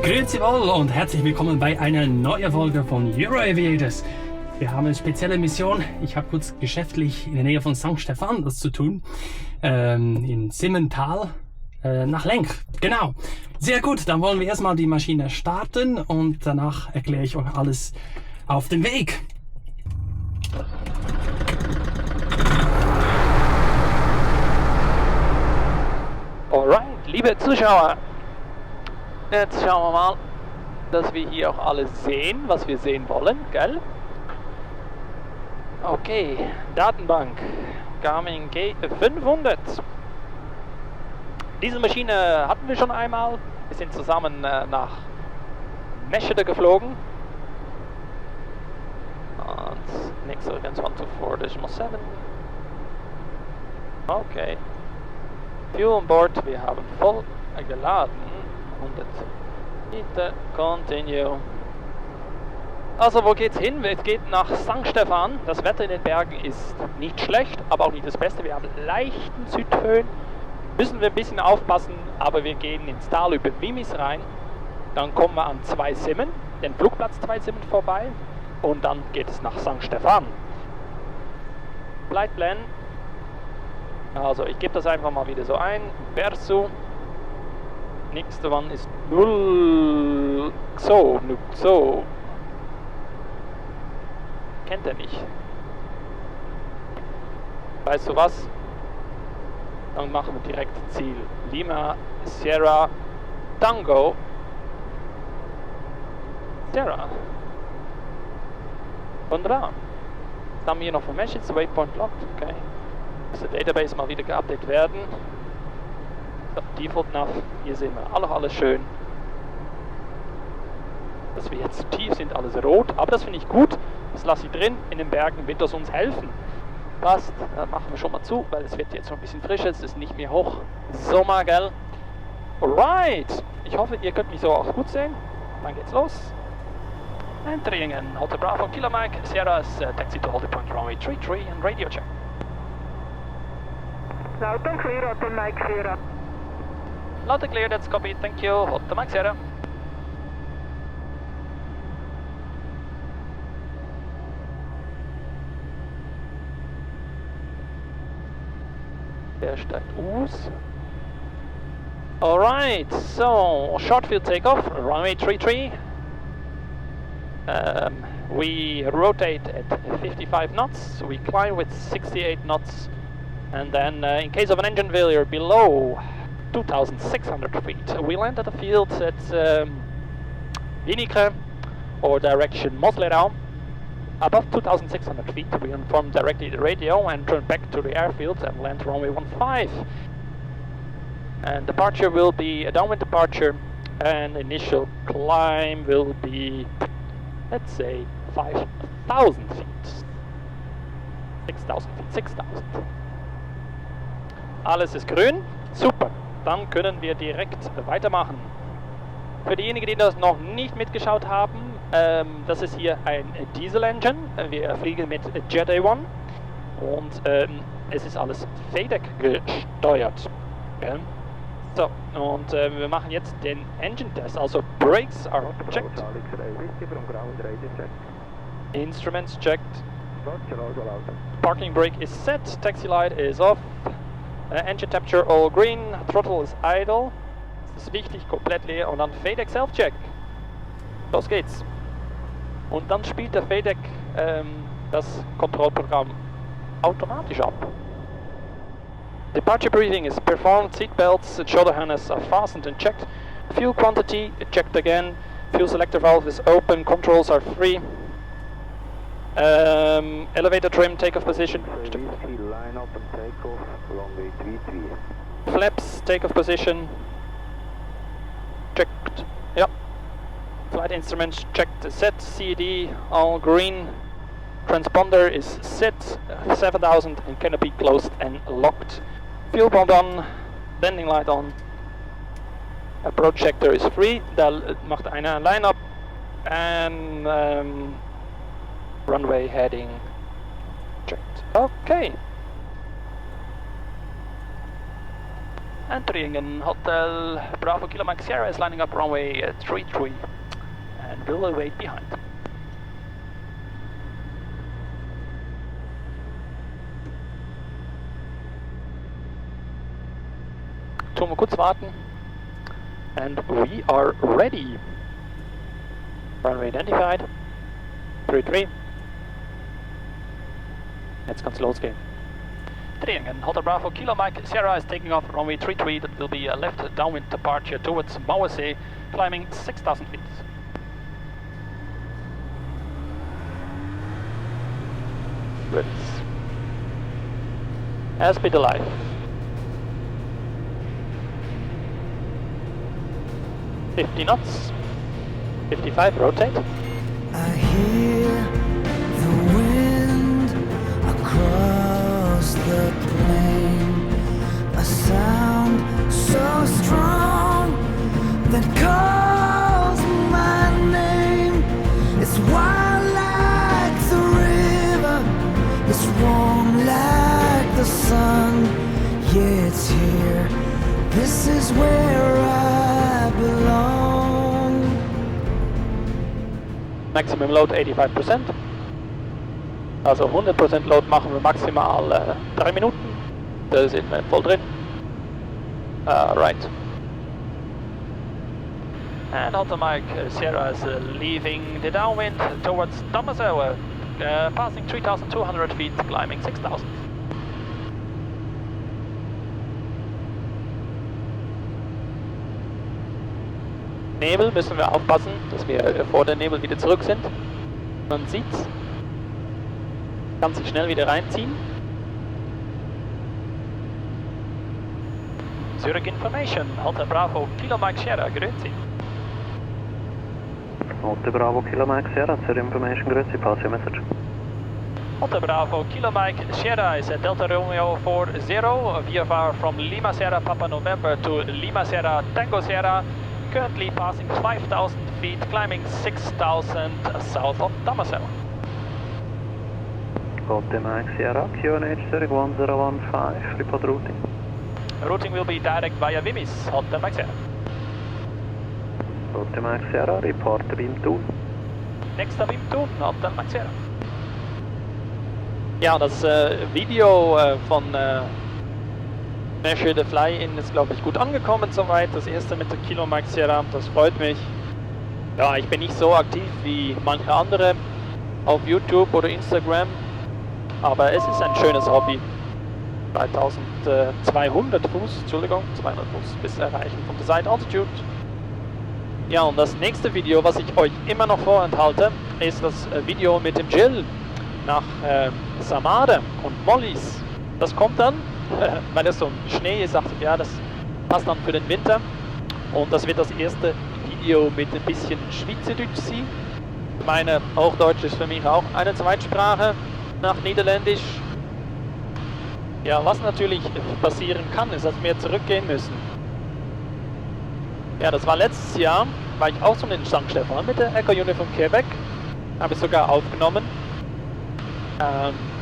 Grüezi wohl und herzlich willkommen bei einer neuen Folge von Euro Aviators. Wir haben eine spezielle Mission. Ich habe kurz geschäftlich in der Nähe von St. Stephan das zu tun. In Simmental nach Lenk. Genau. Sehr gut, dann wollen wir erstmal die Maschine starten und danach erkläre ich euch alles auf den Weg. Alright, liebe Zuschauer, jetzt schauen wir mal, dass wir hier auch alles sehen, was wir sehen wollen, gell? Okay, Datenbank, Garmin G500. Diese Maschine hatten wir schon einmal, wir sind zusammen nach Meschede geflogen. Und next against 124 decimal 7. Okay. Fuel on board, wir haben voll geladen. 100 Liter, continue. Also wo geht's hin? Es geht nach St. Stephan. Das Wetter in den Bergen ist nicht schlecht, aber auch nicht das Beste. Wir haben leichten Südhöhen. Müssen wir ein bisschen aufpassen, aber wir gehen ins Tal über Wimmis rein. Dann kommen wir an 2 Simmen, den Flugplatz 2 Simmen vorbei. Und dann geht es nach St. Stephan. Flightplan. Also ich gebe das einfach mal wieder so ein. Versu. Nächste one ist 0. So. Kennt er nicht. Weißt du was? Dann machen wir direkt Ziel. Lima, Sierra, Tango. Sierra. Wunderbar. Jetzt haben wir hier noch ein Message, Waypoint locked. Okay. Muss der Database mal wieder geupdatet werden. So, Default Nav, hier sehen wir alles schön. Dass wir jetzt zu tief sind, alles rot, aber das finde ich gut. Das lasse ich drin, in den Bergen wird das uns helfen. Passt, dann machen wir schon mal zu, weil es wird jetzt noch ein bisschen frischer, es ist nicht mehr hoch. Sommer, gell? Alright! Ich hoffe, ihr könnt mich so auch gut sehen. Dann geht's los. Entering and Hotel Bravo, Kilo Mike, Sierra's taxi to Hotel Point Runway 33 and radio check. Loud and clear, Hotel Mike Sierra. Loud and clear, that's copy, thank you, Hotel Mike Sierra. Der steigt aus. Alright, so short field takeoff, runway 33. We rotate at 55 knots, we climb with 68 knots, and then in case of an engine failure below 2,600 feet, we land at the field at Winneke or direction Moslerau. Above 2,600 feet, we inform directly the radio and turn back to the airfield and land runway 15. And departure will be a downwind departure, and initial climb will be, let's say, 5,000 feet. 6,000 feet, 6,000. Alles ist grün, super. Dann können wir direkt weitermachen. Für diejenigen, die das noch nicht mitgeschaut haben, das ist hier ein Diesel-Engine. Wir fliegen mit Jet A1 und es ist alles FADEC gesteuert. Okay. So, und wir machen jetzt den Engine-Test. Also Brakes are checked. Instruments checked. Parking brake is set. Taxi light is off. Engine temperature all green. Throttle is idle. Das ist wichtig, komplett leer. Und dann FADEC Self-Check. Los geht's. Und dann spielt der FADEC das Kontrollprogramm automatisch ab. Departure briefing is performed. Seatbelts, shoulder harness are fastened and checked. Fuel quantity checked again. Fuel selector valve is open. Controls are free. Elevator trim, takeoff position. Line up and takeoff, runway 33. Flaps, takeoff position. Checked. Yep. Flight instruments checked. Set. CED all green. Transponder is set. 7,000 and canopy closed and locked. Fuel pump on. Landing light on. Approach sector is free. Da macht einer Line-up. And runway heading checked. Okay. Entering in Hotel Bravo Kilo Mike Sierra is lining up runway 33 and will wait behind. Tun wir kurz warten. And we are ready. Runway identified. 33. Jetzt kann's losgehen. Entering in Hotel Bravo Kilo Mike Sierra is taking off runway 33. That will be a left downwind departure towards Mauersee, climbing 6,000 feet. Release. Airspeed alive. 50 knots. 55, rotate. I hear the wind across the plain, a sound so strong that calls my name. It's wild like the river, it's warm like the sun. Yeah, it's here, this is where I belong. Maximum load 85%. Also 100% Load machen wir maximal 3 Minuten. Da sind wir voll drin. Right. And Hotel Mike Sierra is leaving the downwind towards Damaso, passing 3,200 feet, climbing 6,000. Nebel müssen wir aufpassen, dass wir vor der Nebel wieder zurück sind. Man sieht's. Kann sich schnell wieder reinziehen. Zurich Information, Hotel Bravo Kilo Mike Sierra, grüezi. Hotel Bravo Kilo Mike Sierra, Zurich Information, grüezi, pass your message. Hotel Bravo Kilo Mike Sierra is a Delta Romeo 40, VFR from Lima Sierra Papa November to Lima Sierra Tango Sierra, currently passing 5,000 feet, climbing 6,000 south of Damaso. Hotel Mike Sierra, QNH Zurich 1015, report routing. Routing will be direct via Vimis, Hotel Mike Sierra. Hotel Mike Sierra, report beam 2. Next beam 2, Hotel Mike Sierra. Ja, das Video von Measure the Fly-In ist, glaube ich, gut angekommen soweit. Das erste mit der Kilo Mike Sierra, das freut mich. Ja, ich bin nicht so aktiv wie manche andere auf YouTube oder Instagram, aber es ist ein schönes Hobby. 3200 Fuß, Entschuldigung, 200 Fuß bis erreichen von der Side Altitude. Ja, und das nächste Video, was ich euch immer noch vorenthalte, ist das Video mit dem Jill nach Samare und Mollis. Das kommt dann, weil es so ein Schnee ist, dachte ich, ja, das passt dann für den Winter. Und das wird das erste Video mit ein bisschen Schweizerdeutsch. Meine Hochdeutsch ist für mich auch eine Zweitsprache nach Niederländisch. Ja, was natürlich passieren kann, ist, dass wir zurückgehen müssen. Ja, das war letztes Jahr, war ich auch schon in St. Stephan mit der Echo Uniform Quebec. Habe ich sogar aufgenommen.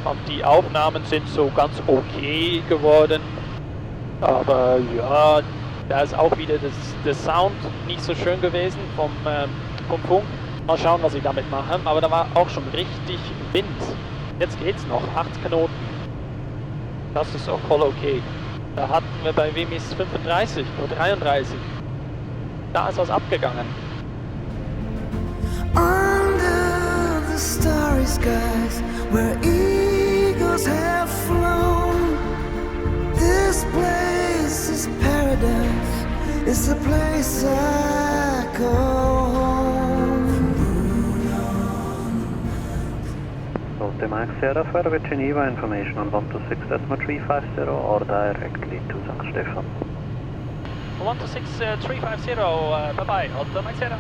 Und die Aufnahmen sind so ganz okay geworden. Aber ja, da ist auch wieder der Sound nicht so schön gewesen vom Funk. Mal schauen, was ich damit mache. Aber da war auch schon richtig Wind. Jetzt geht's noch, 8 Knoten. Das ist auch voll okay. Da hatten wir bei Vimis 35 oder 33. Da ist was abgegangen. Under the starry skies where eagles have flown, this place is paradise, it's the place I call home. Hotel Mike Sierra for Geneva information on 126.350 or directly to St. Stephan. 126.350, bye bye, Hotel Mike Sierra.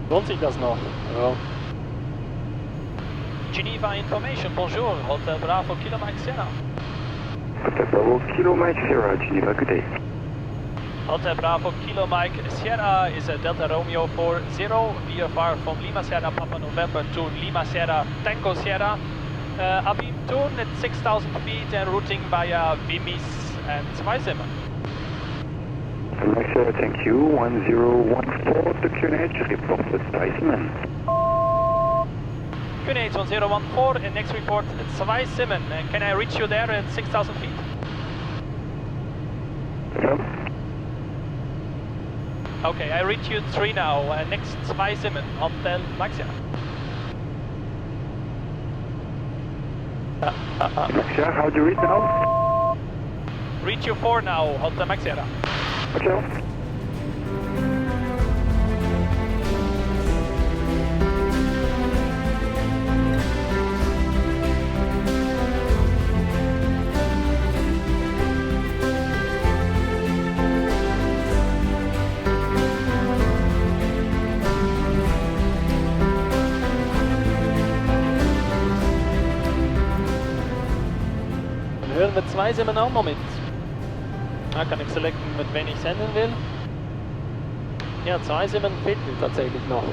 Lohnt sich das noch? Ja. Geneva Information, bonjour, Hotel Bravo Kilo Mike Sierra. Hotel Bravo Kilo Mike Sierra, Geneva, good day. Hotel Bravo Kilo Mike Sierra is a Delta Romeo 40. We are from Lima Sierra Papa November to Lima Sierra Tango Sierra. Abim Turn at 6,000 feet and routing via Vimis and Zweisimmen. Mike Sierra, thank you. 1014 to QNH, report with Zweisimmen. QNH 1014 and next report at Zweisimmen. Can I reach you there at 6,000 feet? Okay, I reach you 3 now. Next Zweisimmen, Hotel Mike Sierra. Mike Sierra, how do you read now? Reach you 4 now, Hotel Mike Sierra. Okay. Dann hören wir Zweisimmen auch noch mit. Da kann ich selecten, mit wen ich senden will. Ja, Zweisimmen fehlt mir tatsächlich noch.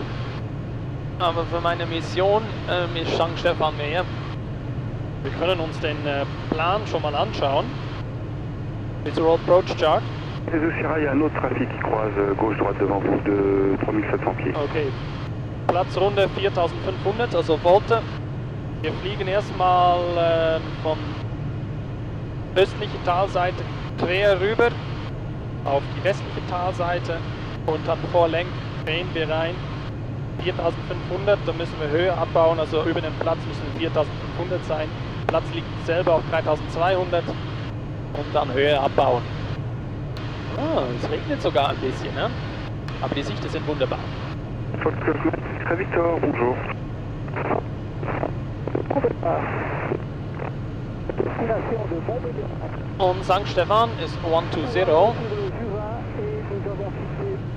Aber für meine Mission ist St. Stephan mehr. Wir können uns den Plan schon mal anschauen. Mit der Approach Chart. Réseau Sierra, il y a un autre trafic qui croise gauche-droite devant vous de 3700 pieds. Okay. Platzrunde 4500, also Volte. Wir fliegen erstmal von östlichen Talseite quer rüber auf die westliche Talseite und dann vor Lenk drehen wir rein 4500, da müssen wir Höhe abbauen, also über den Platz müssen 4500 sein. Der Platz liegt selber auf 3200 und dann Höhe abbauen. Ah, es regnet sogar ein bisschen, ne? Aber die Sichten sind wunderbar. Très Victor, bonjour. Und St. Stephan ist 120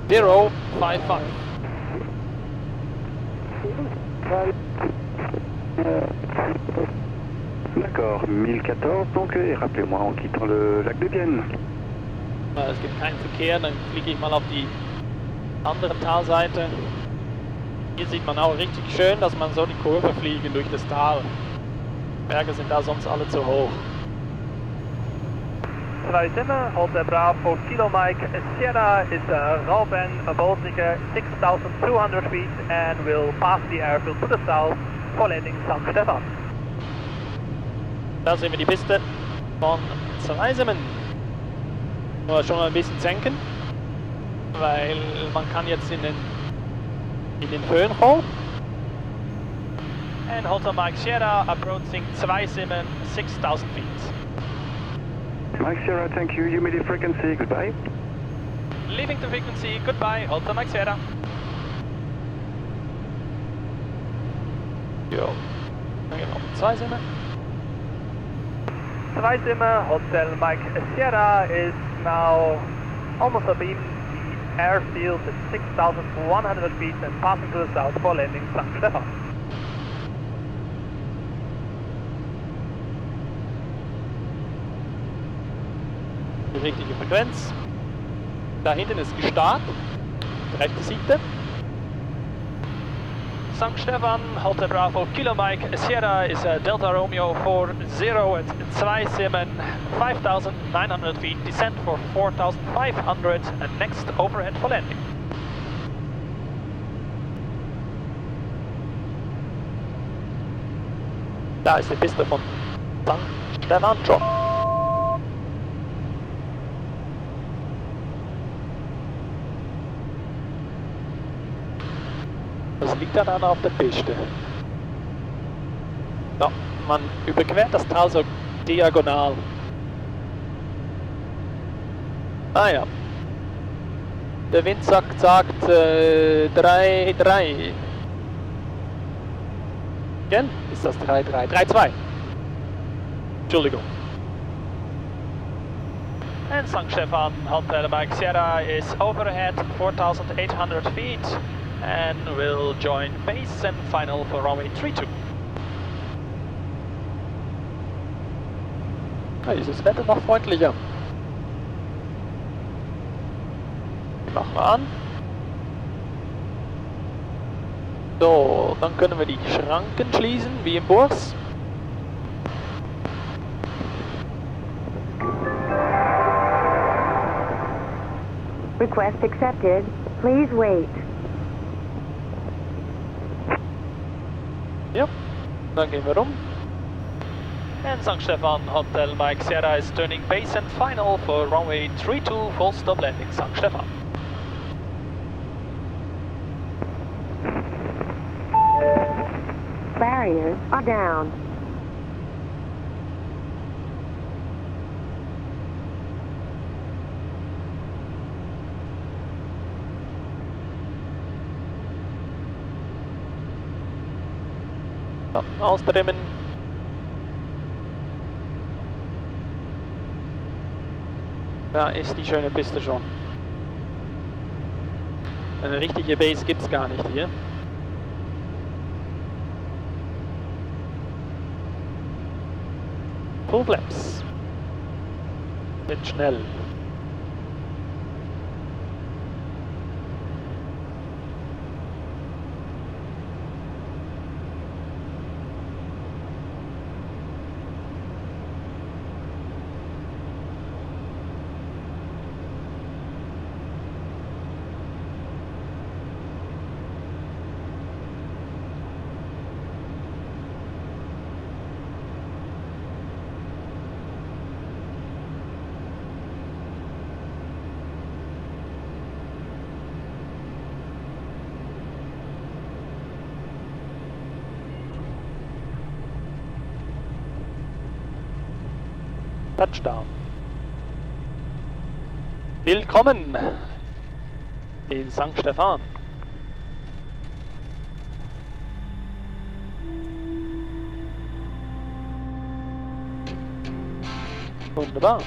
055. D'accord, 1014 donc, et rappelez-moi en quittant le lac de Bienne. Es gibt keinen Verkehr, dann fliege ich mal auf die andere Talseite. Hier sieht man auch richtig schön, dass man so die Kurve fliegen durch das Tal. Berge sind da sonst alle zu hoch. Zweisimmen, Hotel Bravo Kilo Mike Sierra is Rauben Baltica 6,200 feet and will pass the airfield to the south for landing St. Stephan. Da sehen wir die Piste von Zweisimmen. Nur schon mal ein bisschen senken, weil man kann jetzt in den Föhn kommen. And Hotel Mike Sierra approaching Zweisimmen 6,000 feet. Mike Sierra, thank you. Humidity frequency, goodbye. Leaving the frequency, goodbye, Hotel Mike Sierra. Jo, dann gehen wir auf Zweisimmen. Zweisimmen, Hotel Mike Sierra is now almost abeam the airfield at 6,100 feet and passing to the south for landing St. Stephan. Die richtige Frequenz. Da hinten ist gestartet. Rechte Seite. St. Stephan, Hotel Bravo Kilo Mike Sierra is a Delta Romeo 40 at Zweisimmen, 5,900 feet, descent for 4,500 and next overhead for landing. Da ist die Piste von St. Stephan schon. Das liegt dann auf der Piste. Ja, man überquert das Tal so diagonal. Ah ja. Der Wind sagt 3,3. Gell? Ist das 3,3? 3,2. Entschuldigung. And St. Stephan, Hotel Mike Sierra is overhead 4,800 feet. And will join base and final for runway 32. Ja, ist das Wetter noch freundlicher. Machen wir an. So, dann können wir die Schranken schließen, wie im Bus. Request accepted. Please wait. Ja, dann gehen wir rum. And St. Stefan Hotel Mike Sierra is turning base and final for runway 32 full stop landing St. Stefan. Barriers are down. Ja, austrimmen. Da ist die schöne Piste schon. Eine richtige Base gibt's gar nicht hier. Full Flaps. Wird schnell. Touchdown. Willkommen in St. Stefan. Wunderbar.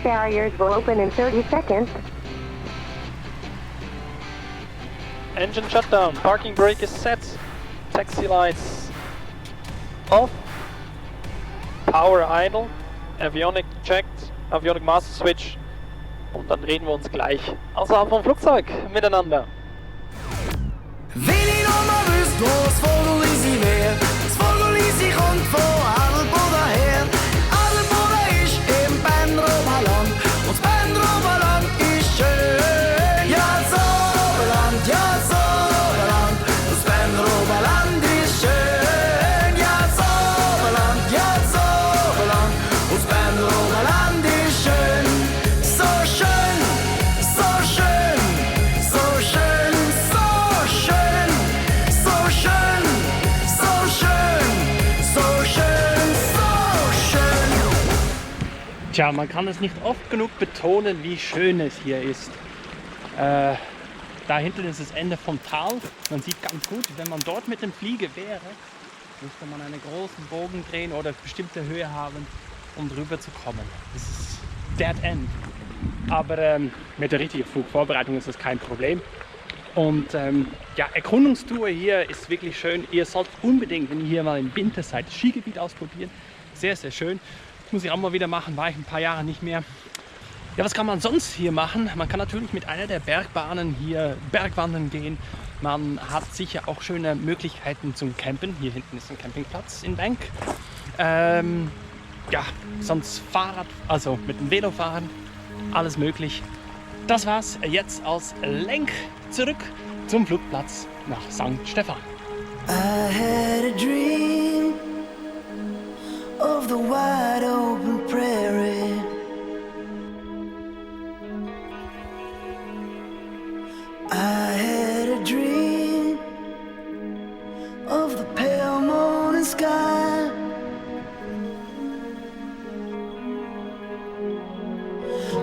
Barriers will open in 30 seconds. Engine shutdown. Parking brake is set. Taxi lights off. Power idle. Avionic checked. Avionic master switch. Und dann reden wir uns gleich außerhalb vom Flugzeug miteinander. Wenn ich noch mal wüsste, wo das Vogelisi wär, das Vogelisi kommt von Adelboden her. Adelboden ist im Benroberland und das Benroberland ist schön. Ja, das Oberland, ja, das Oberland, das Benroberland ist schön. Ja, das Oberland, ja, das Oberland, das Benroberland ist schön. So schön, so schön, so schön, so schön, so schön, so schön, so schön, so schön. Tja, man kann es nicht oft genug betonen, wie schön es hier ist. Da hinten ist das Ende vom Tal. Man sieht ganz gut, wenn man dort mit dem Flieger wäre, müsste man einen großen Bogen drehen oder bestimmte Höhe haben, um drüber zu kommen. Das ist Dead End. Aber mit der richtigen Flugvorbereitung ist das kein Problem. Und ja, Erkundungstour hier ist wirklich schön. Ihr sollt unbedingt, wenn ihr hier mal im Winter seid, das Skigebiet ausprobieren. Sehr, sehr schön. Das muss ich auch mal wieder machen, war ich ein paar Jahre nicht mehr. Ja, was kann man sonst hier machen? Man kann natürlich mit einer der Bergbahnen hier Bergwandern gehen. Man hat sicher auch schöne Möglichkeiten zum Campen. Hier hinten ist ein Campingplatz in Bank. Ja, sonst Fahrrad, also mit dem Velo fahren, alles möglich. Das war's jetzt aus Lenk zurück zum Flugplatz nach St. Stefan. I had a dream of the wide open prairie. I had a dream of the pale morning sky.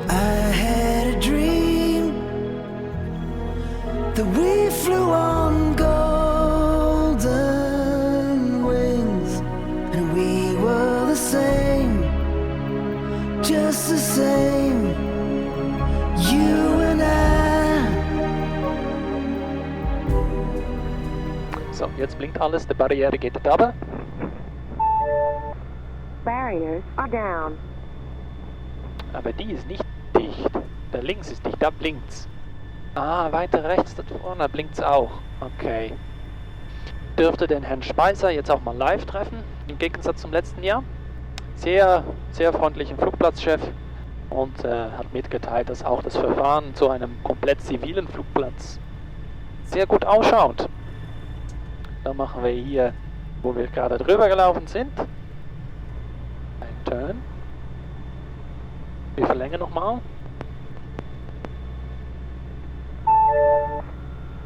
I had a dream that we flew on golden wings, and we were the same, just the same, you and I. So, jetzt blinkt alles, die Barriere geht runter. Barriers are down. Aber die ist nicht dicht. Da links ist dicht, da blinkt's. Ah, weiter rechts, da vorne blinkt's auch. Okay. Dürfte den Herrn Speiser jetzt auch mal live treffen, im Gegensatz zum letzten Jahr. Sehr, sehr freundlichen Flugplatzchef und hat mitgeteilt, dass auch das Verfahren zu einem komplett zivilen Flugplatz sehr gut ausschaut. Dann machen wir hier, wo wir gerade drüber gelaufen sind, einen Turn. Wir verlängern nochmal.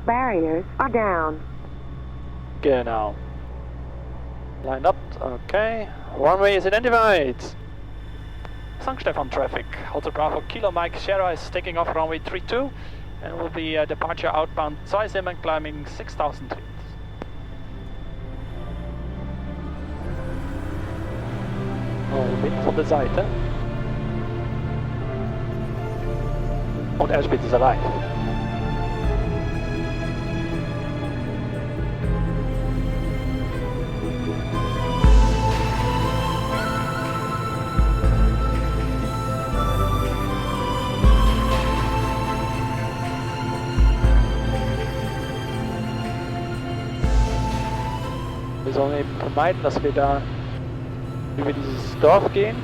Barriers are down. Genau. Line up, okay. Runway is identified. St. Stefan traffic. Hotel Bravo Kilo Mike Sierra is taking off runway 32 and will be departure outbound Zweisimmen climbing 6000 feet. Oh, Wind von der Seite. Und Airspeed ist alive. Wir sollen eben vermeiden, dass wir da über dieses Dorf gehen.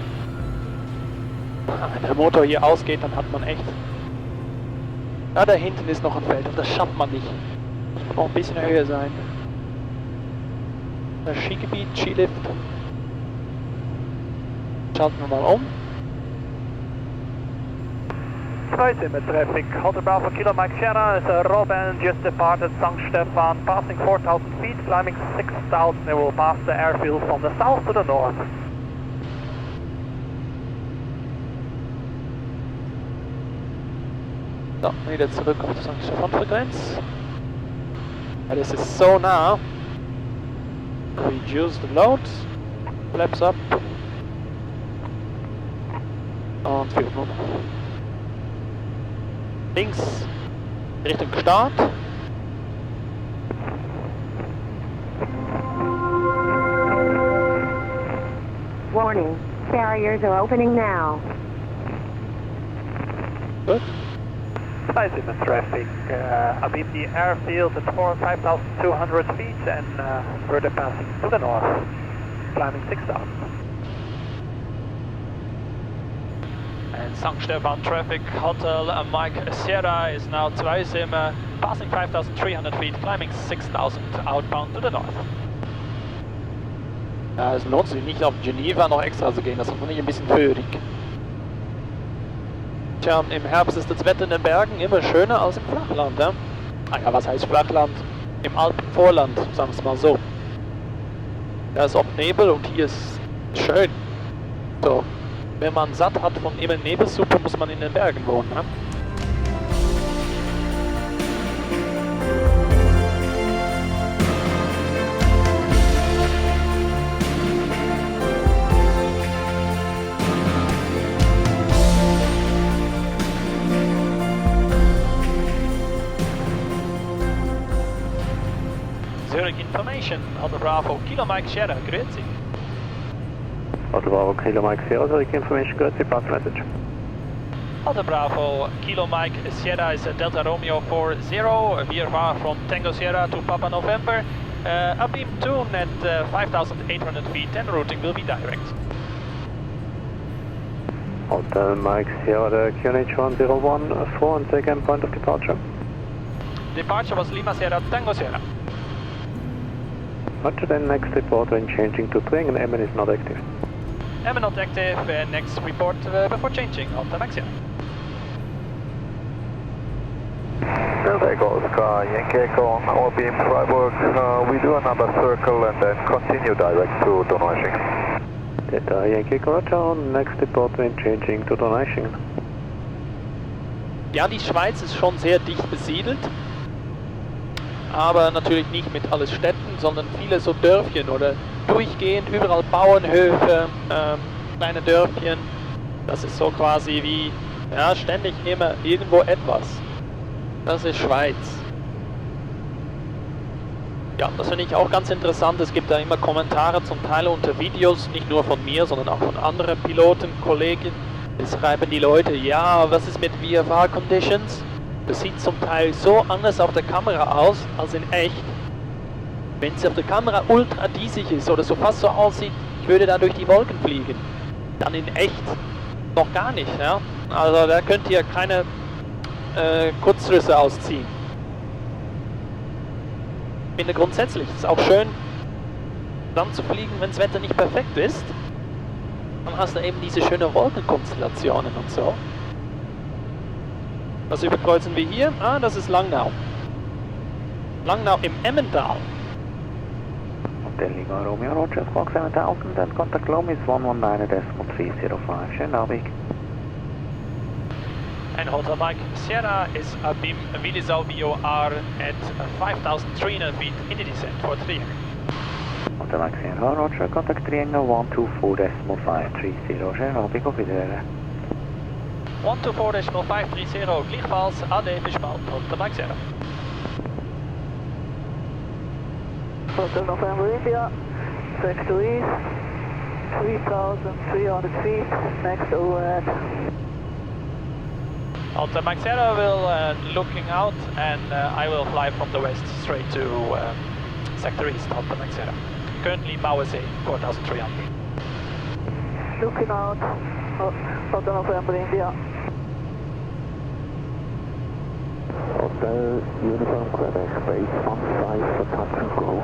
Wenn der Motor hier ausgeht, dann hat man echt... Ja, da hinten ist noch ein Feld und das schafft man nicht. Das muss noch ein bisschen höher sein. Das Skigebiet, Skilift. Schalten wir mal um. Zweisimmen traffic. Hotel Bravo Kilo Mike Sierra is Robin just departed St. Stefan, passing 4,000 feet, climbing 6,000. It will pass the airfield from the south to the north. So, wieder zurück auf die St. Stefan Frequenz. Ja, das ist so nah. Reduce the load. Flaps up. Und 4 Minuten. Links Richtung Start. Warning. Barriers are opening now. Gut. Zweisimmen traffic. Above the airfield at 5,200 feet and further passing to the north, climbing 6,000. And St. Stefan traffic, Hotel Mike Sierra is now Zweisimmen, passing 5,300 feet, climbing 6,000 outbound to the north. Ja, es lohnt sich nicht auf Geneva noch extra zu gehen, das ist nicht ein bisschen föhrig. Tja, im Herbst ist das Wetter in den Bergen immer schöner als im Flachland, ja? Naja, was heißt Flachland? Im Alpenvorland, sagen wir es mal so. Da ist oft Nebel und hier ist schön. So, wenn man satt hat von immer Nebelsuppe, muss man in den Bergen wohnen, ja? Zurich information, Hotel Bravo Kilo Mike Sierra, grüezi. Hotel Bravo Kilo Mike Sierra, Zurich information, grüezi, pass message. Hotel Bravo Kilo Mike Sierra is Delta Romeo 40. We are from Tango Sierra to Papa November. Upbeam tune at 5,800 feet and routing will be direct. Hotel Mike Sierra, the QNH 1014 and second point of departure. Departure was Lima Sierra Tango Sierra. Roger, then next report when changing to Twing and MN is not active. MN not active, next report before changing Hotel Mike Sierra. Delta Echo Oscar, Yankee Echo on our beam Freiburg. We do another circle and then continue direct to Donaueschingen. Delta Yankee Echo Roger, on next report when changing to Donaueschingen. Ja, die Schweiz ist schon sehr dicht besiedelt. Aber natürlich nicht mit alles Städten, sondern viele so Dörfchen oder durchgehend überall Bauernhöfe, kleine Dörfchen. Das ist so quasi wie, ja, ständig immer irgendwo etwas. Das ist Schweiz. Ja, das finde ich auch ganz interessant. Es gibt da immer Kommentare zum Teil unter Videos, nicht nur von mir, sondern auch von anderen Piloten, Kollegen, Es schreiben die Leute, ja, was ist mit VFR Conditions? Das sieht zum Teil so anders auf der Kamera aus als in echt. Wenn es auf der Kamera ultra diesig ist oder so fast so aussieht, ich würde da durch die Wolken fliegen, dann in echt noch gar nicht. Ja? Also da könnt ihr keine Kurzschlüsse ausziehen. Ich finde grundsätzlich, es ist auch schön, dann zu fliegen, wenn das Wetter nicht perfekt ist. Dann hast du eben diese schönen Wolkenkonstellationen und so. Was überkreuzen wir hier? Ah, das ist Langnau. Langnau im Emmental. Hotel Lima Romeo Roger, Squawk 7000 and contact Lom is 119.305. Schönen Abend. And Hotel Mike Sierra is Abim Willisau VOR at 5,300 feet in the descent for 3. Hotel Mike Sierra Roger, contact Triangle 124.530. Schönen Abend, auf Wiedersehen. 124.530, gleichfalls AD bespalt, Hotel Mike Sierra. Hotel November India, sector east, 3,300 feet, next overhead. Hotel Mike Sierra will looking out and I will fly from the west straight to sector east, Hotel Mike Sierra. Currently Mauersee, 4,300. Looking out, Hotel November India. Hotel Uniform Quebec, base 15 for touch and go.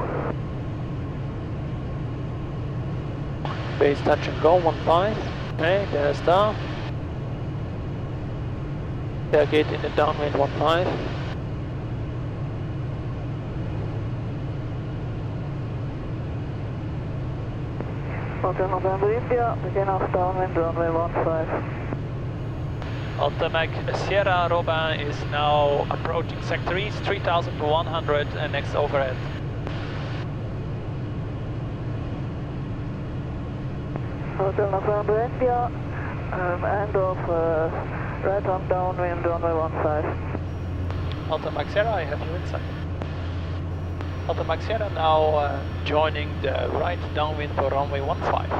Base touch and go, 15. Okay, der ist da. Der geht in den Downwind 15. Hotel November India, begin off downwind runway 15. Hotel Mike Sierra Robin is now approaching sector east, 3,100 and next overhead. Hotel November India, end of right on downwind runway 15. Hotel Mike Sierra, I have you inside. Hotel Mike Sierra now joining the right downwind for runway 15.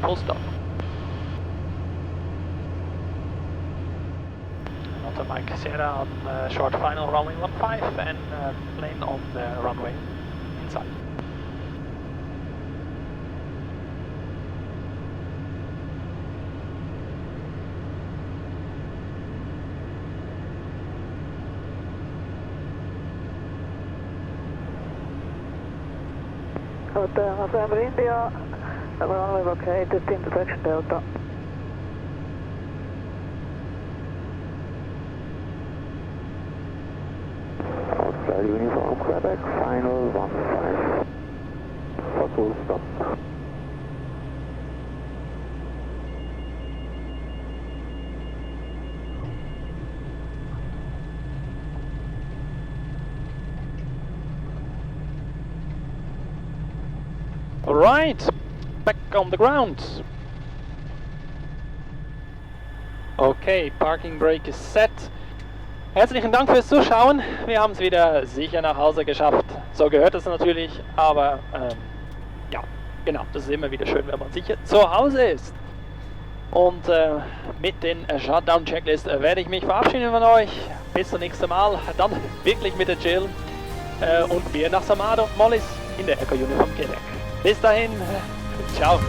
Full stop. Hotel Mike Sierra on short final runway 15 and plane on the runway inside. Hotel November India, runway located intersection Delta. Hotel Uniform Quebec, final 15 for full stop. Alright, back on the ground. Okay, Parking Brake is set. Herzlichen Dank fürs Zuschauen. Wir haben es wieder sicher nach Hause geschafft. So gehört es natürlich, aber ja, genau, das ist immer wieder schön, wenn man sicher zu Hause ist. Und mit den Shutdown-Checklist werde ich mich verabschieden von euch. Bis zum nächsten Mal, dann wirklich mit der Jill und wir nach Samado und Mollis in der Eco Uniform Quebec. Bis dahin, ciao.